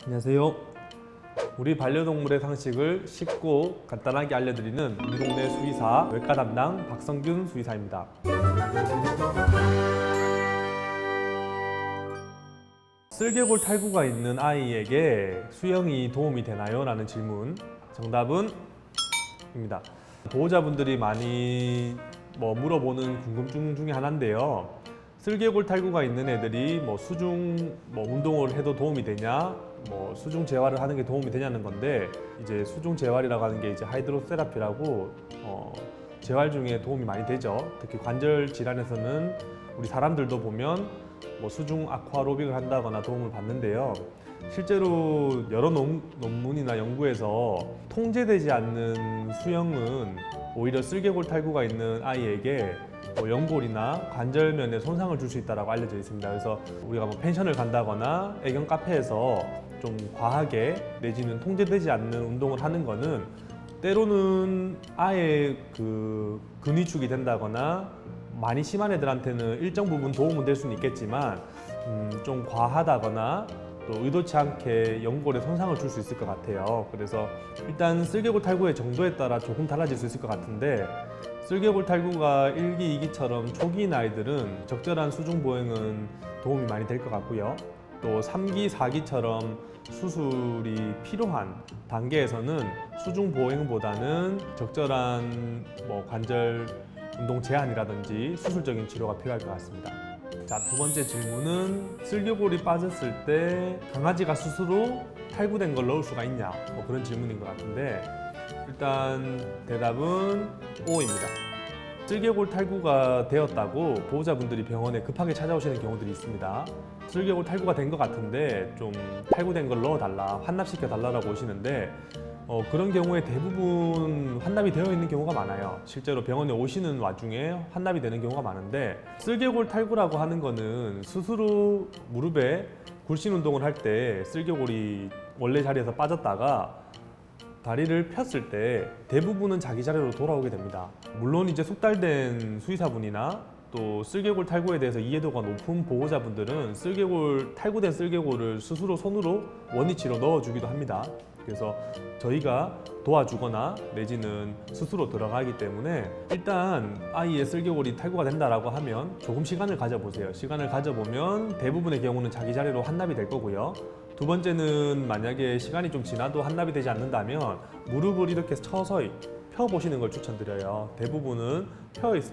안녕하세요. 우리 반려동물의 상식을 쉽고 간단하게 알려드리는 우리 동네 수의사 외과 담당 박성균 수의사입니다. 쓸개골 탈구가 있는 아이에게 수영이 도움이 되나요? 라는 질문. 정답은 입니다. 보호자분들이 많이 물어보는 궁금증 중에 하나인데요. 쓸개골 탈구가 있는 애들이 수중 운동을 해도 도움이 되냐, 수중 재활을 하는 게 도움이 되냐는 건데, 이제 수중 재활이라고 하는 게 이제 하이드로세라피라고 재활 중에 도움이 많이 되죠. 특히 관절 질환에서는 우리 사람들도 보면 수중 아쿠아로빅을 한다거나 도움을 받는데요. 실제로 여러 논문이나 연구에서 통제되지 않는 수영은 오히려 쓸개골 탈구가 있는 아이에게 연골이나 관절면에 손상을 줄 수 있다고 알려져 있습니다. 그래서 우리가 펜션을 간다거나 애견 카페에서 좀 과하게 내지는 통제되지 않는 운동을 하는 거는 때로는 아예 근위축이 된다거나 많이 심한 애들한테는 일정 부분 도움은 될 수는 있겠지만 좀 과하다거나 또 의도치 않게 연골에 손상을 줄 수 있을 것 같아요. 그래서 일단 쓸개골 탈구의 정도에 따라 조금 달라질 수 있을 것 같은데, 쓸개골 탈구가 1기, 2기처럼 초기인 아이들은 적절한 수중 보행은 도움이 많이 될 것 같고요. 또 3기, 4기처럼 수술이 필요한 단계에서는 수중 보행보다는 적절한 관절 운동 제한이라든지 수술적인 치료가 필요할 것 같습니다. 자, 두 번째 질문은 쓸개골이 빠졌을 때 강아지가 스스로 탈구된 걸 넣을 수가 있냐, 그런 질문인 것 같은데, 일단 대답은 O입니다. 쓸개골 탈구가 되었다고 보호자분들이 병원에 급하게 찾아오시는 경우들이 있습니다. 쓸개골 탈구가 된 것 같은데 좀 탈구된 걸 넣어달라, 환납시켜 달라고 오시는데, 그런 경우에 대부분 환납이 되어 있는 경우가 많아요. 실제로 병원에 오시는 와중에 환납이 되는 경우가 많은데, 쓸개골 탈구라고 하는 거는 스스로 무릎에 굴신 운동을 할 때 쓸개골이 원래 자리에서 빠졌다가 다리를 폈을 때 대부분은 자기 자리로 돌아오게 됩니다. 물론 이제 숙달된 수의사분이나 또 쓸개골 탈구에 대해서 이해도가 높은 보호자분들은 탈구된 쓸개골을 스스로 손으로 원위치로 넣어주기도 합니다. 그래서 저희가 도와주거나 내지는 스스로 들어가기 때문에 일단 아이의 쓸개골이 탈구가 된다라고 하면 조금 시간을 가져보세요. 시간을 가져보면 대부분의 경우는 자기 자리로 환납이 될 거고요. 두 번째는 만약에 시간이 좀 지나도 환납이 되지 않는다면 무릎을 이렇게 서서히 펴보시는 걸 추천드려요. 대부분은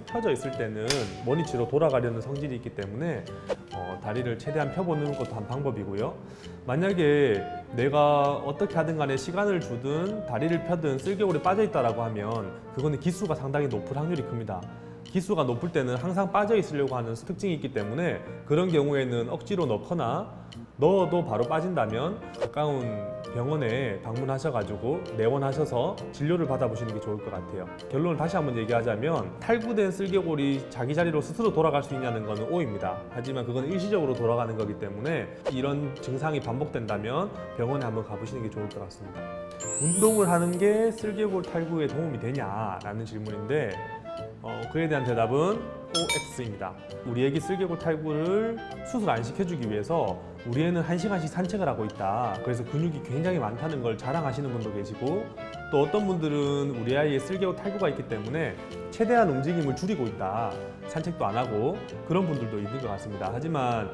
펴져 있을 때는 원위치로 돌아가려는 성질이 있기 때문에 다리를 최대한 펴보는 것도 한 방법이고요. 만약에 내가 어떻게 하든 간에 시간을 주든 다리를 펴든 쓸개골이 빠져있다라고 하면 그거는 기수가 상당히 높을 확률이 큽니다. 기수가 높을 때는 항상 빠져 있으려고 하는 특징이 있기 때문에 그런 경우에는 억지로 넣어도 바로 빠진다면 가까운 병원에 방문하셔가지고 내원하셔서 진료를 받아보시는 게 좋을 것 같아요. 결론을 다시 한번 얘기하자면 탈구된 쓸개골이 자기 자리로 스스로 돌아갈 수 있냐는 것은 O입니다. 하지만 그건 일시적으로 돌아가는 거기 때문에 이런 증상이 반복된다면 병원에 한번 가보시는 게 좋을 것 같습니다. 운동을 하는 게 쓸개골 탈구에 도움이 되냐라는 질문인데, 그에 대한 대답은 OX입니다. 우리 애기 쓸개골 탈구를 수술 안 시켜주기 위해서 우리 애는 1시간씩 산책을 하고 있다, 그래서 근육이 굉장히 많다는 걸 자랑하시는 분도 계시고, 또 어떤 분들은 우리 아이의 쓸개골 탈구가 있기 때문에 최대한 움직임을 줄이고 있다, 산책도 안 하고, 그런 분들도 있는 것 같습니다. 하지만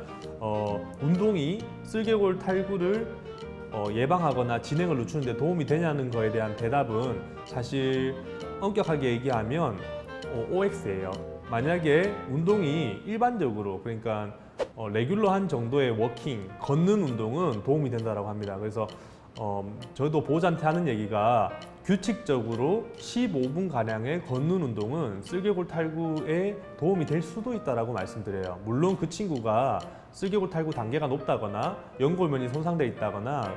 운동이 쓸개골 탈구를 예방하거나 진행을 늦추는 데 도움이 되냐는 거에 대한 대답은 사실 엄격하게 얘기하면 OX예요. 만약에 운동이 일반적으로, 그러니까 레귤러한 정도의 워킹, 걷는 운동은 도움이 된다고 합니다. 그래서 저도 보호자한테 하는 얘기가 규칙적으로 15분 가량의 걷는 운동은 쓸개골 탈구에 도움이 될 수도 있다고 말씀드려요. 물론 그 친구가 쓸개골 탈구 단계가 높다거나 연골면이 손상돼 있다거나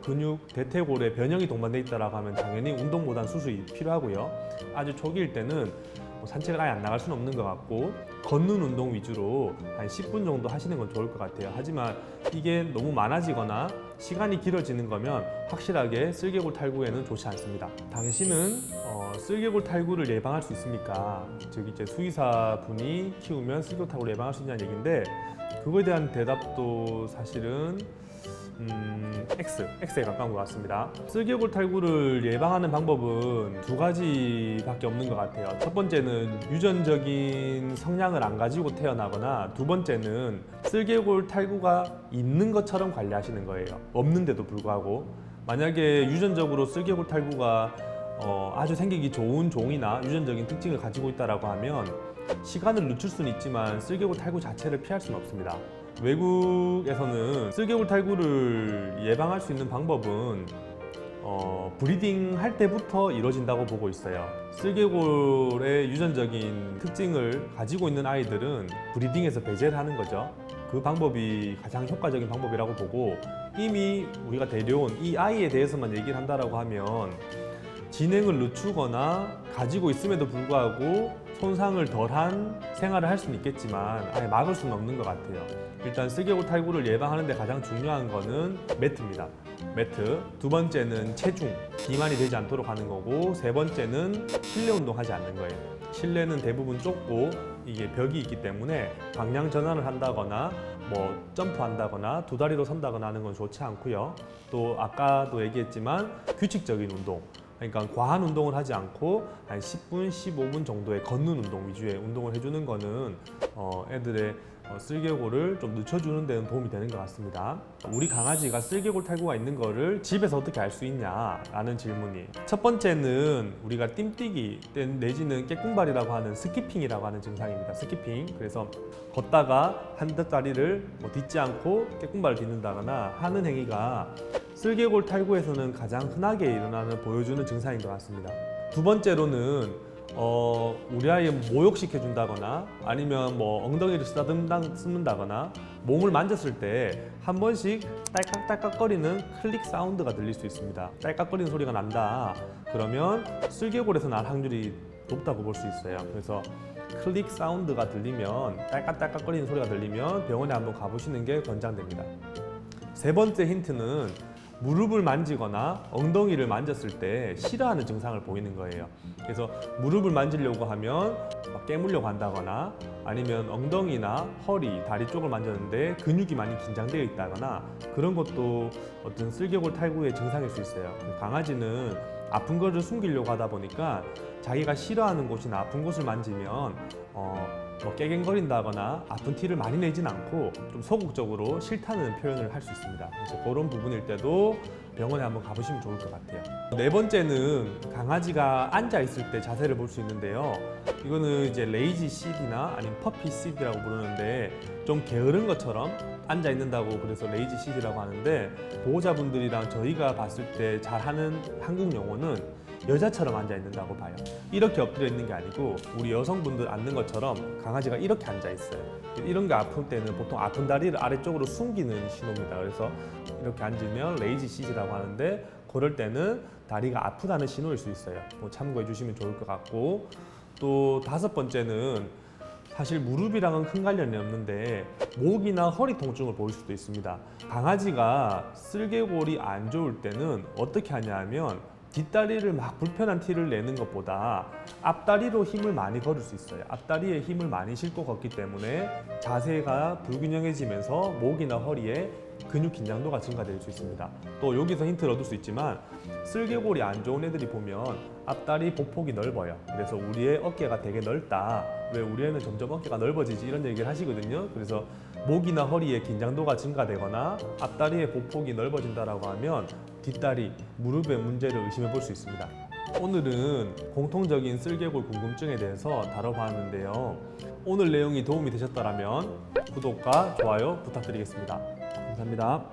근육 대퇴골에 변형이 동반돼 있다고 하면 당연히 운동보다는 수술이 필요하고요. 아주 초기일 때는 산책을 아예 안 나갈 수는 없는 것 같고, 걷는 운동 위주로 한 10분 정도 하시는 건 좋을 것 같아요. 하지만 이게 너무 많아지거나 시간이 길어지는 거면 확실하게 쓸개골 탈구에는 좋지 않습니다. 당신은 쓸개골 탈구를 예방할 수 있습니까? 즉 이제 수의사분이 키우면 쓸개골 탈구를 예방할 수 있냐는 얘기인데, 그거에 대한 대답도 사실은 X에 가까운 것 같습니다. 쓸개골 탈구를 예방하는 방법은 두 가지밖에 없는 것 같아요. 첫 번째는 유전적인 성향을 안 가지고 태어나거나, 두 번째는 쓸개골 탈구가 있는 것처럼 관리하시는 거예요. 없는데도 불구하고. 만약에 유전적으로 쓸개골 탈구가 아주 생기기 좋은 종이나 유전적인 특징을 가지고 있다고 하면 시간을 늦출 수는 있지만 쓸개골 탈구 자체를 피할 수는 없습니다. 외국에서는 쓸개골 탈구를 예방할 수 있는 방법은 브리딩 할 때부터 이루어진다고 보고 있어요. 쓸개골의 유전적인 특징을 가지고 있는 아이들은 브리딩에서 배제를 하는 거죠. 그 방법이 가장 효과적인 방법이라고 보고, 이미 우리가 데려온 이 아이에 대해서만 얘기를 한다라고 하면 진행을 늦추거나 가지고 있음에도 불구하고 손상을 덜한 생활을 할 수는 있겠지만 아예 막을 수는 없는 것 같아요. 일단 쓸개골 탈구를 예방하는 데 가장 중요한 거는 매트입니다. 매트. 두 번째는 체중, 비만이 되지 않도록 하는 거고, 세 번째는 실내 운동하지 않는 거예요. 실내는 대부분 좁고 이게 벽이 있기 때문에 방향 전환을 한다거나 점프한다거나 두 다리로 선다거나 하는 건 좋지 않고요. 또 아까도 얘기했지만 규칙적인 운동, 그러니까 과한 운동을 하지 않고 한 10분, 15분 정도의 걷는 운동 위주의 운동을 해주는 거는 애들의 쓸개골을 좀 늦춰주는 데는 도움이 되는 것 같습니다. 우리 강아지가 쓸개골 탈구가 있는 거를 집에서 어떻게 알 수 있냐라는 질문이, 첫 번째는 우리가 띵뛰기 내지는 깨꿍발이라고 하는 스키핑이라고 하는 증상입니다. 스키핑. 그래서 걷다가 한 다리를 딛지 않고 깨꿍발을 딛는다거나 하는 행위가 쓸개골 탈구에서는 가장 흔하게 보여주는 증상인 것 같습니다. 두 번째로는 우리 아이를 모욕시켜 준다거나 아니면 엉덩이를 쓰다듬는다거나 몸을 만졌을 때 한 번씩 딸깍딸깍거리는 클릭 사운드가 들릴 수 있습니다. 딸깍거리는 소리가 난다. 그러면 쓸개골에서 날 확률이 높다고 볼 수 있어요. 그래서 클릭 사운드가 들리면, 딸깍딸깍거리는 소리가 들리면 병원에 한번 가보시는 게 권장됩니다. 세 번째 힌트는 무릎을 만지거나 엉덩이를 만졌을 때 싫어하는 증상을 보이는 거예요. 그래서 무릎을 만지려고 하면 깨물려고 한다거나, 아니면 엉덩이나 허리, 다리 쪽을 만졌는데 근육이 많이 긴장되어 있다거나, 그런 것도 어떤 쓸개골 탈구의 증상일 수 있어요. 강아지는 아픈 거를 숨기려고 하다 보니까 자기가 싫어하는 곳이나 아픈 곳을 만지면 깨갱거린다거나 아픈 티를 많이 내진 않고 좀 소극적으로 싫다는 표현을 할 수 있습니다. 그래서 그런 부분일 때도 병원에 한번 가보시면 좋을 것 같아요. 네 번째는 강아지가 앉아 있을 때 자세를 볼 수 있는데요. 이거는 이제 레이지 시디나 아니면 퍼피 시디라고 부르는데, 좀 게으른 것처럼 앉아 있는다고 그래서 레이지 시디라고 하는데, 보호자분들이랑 저희가 봤을 때 잘하는 한국 용어는 여자처럼 앉아 있는다고 봐요. 이렇게 엎드려 있는 게 아니고 우리 여성분들 앉는 것처럼 강아지가 이렇게 앉아 있어요. 이런 게 아플 때는 보통 아픈 다리를 아래쪽으로 숨기는 신호입니다. 그래서 이렇게 앉으면 레이지 시즈라고 하는데, 그럴 때는 다리가 아프다는 신호일 수 있어요. 참고해 주시면 좋을 것 같고, 또 다섯 번째는 사실 무릎이랑은 큰 관련이 없는데 목이나 허리 통증을 보일 수도 있습니다. 강아지가 쓸개골이 안 좋을 때는 어떻게 하냐 하면 뒷다리를 막 불편한 티를 내는 것보다 앞다리로 힘을 많이 걸을 수 있어요. 앞다리에 힘을 많이 싣고 걷기 때문에 자세가 불균형해지면서 목이나 허리에 근육 긴장도가 증가될 수 있습니다. 또 여기서 힌트를 얻을 수 있지만, 쓸개골이 안 좋은 애들이 보면 앞다리 보폭이 넓어요. 그래서 우리의 어깨가 되게 넓다, 왜 우리 애는 점점 어깨가 넓어지지, 이런 얘기를 하시거든요. 그래서 목이나 허리에 긴장도가 증가되거나 앞다리의 보폭이 넓어진다라고 하면 뒷다리, 무릎의 문제를 의심해 볼 수 있습니다. 오늘은 공통적인 쓸개골 궁금증에 대해서 다뤄봤는데요. 오늘 내용이 도움이 되셨다면 구독과 좋아요 부탁드리겠습니다. 감사합니다.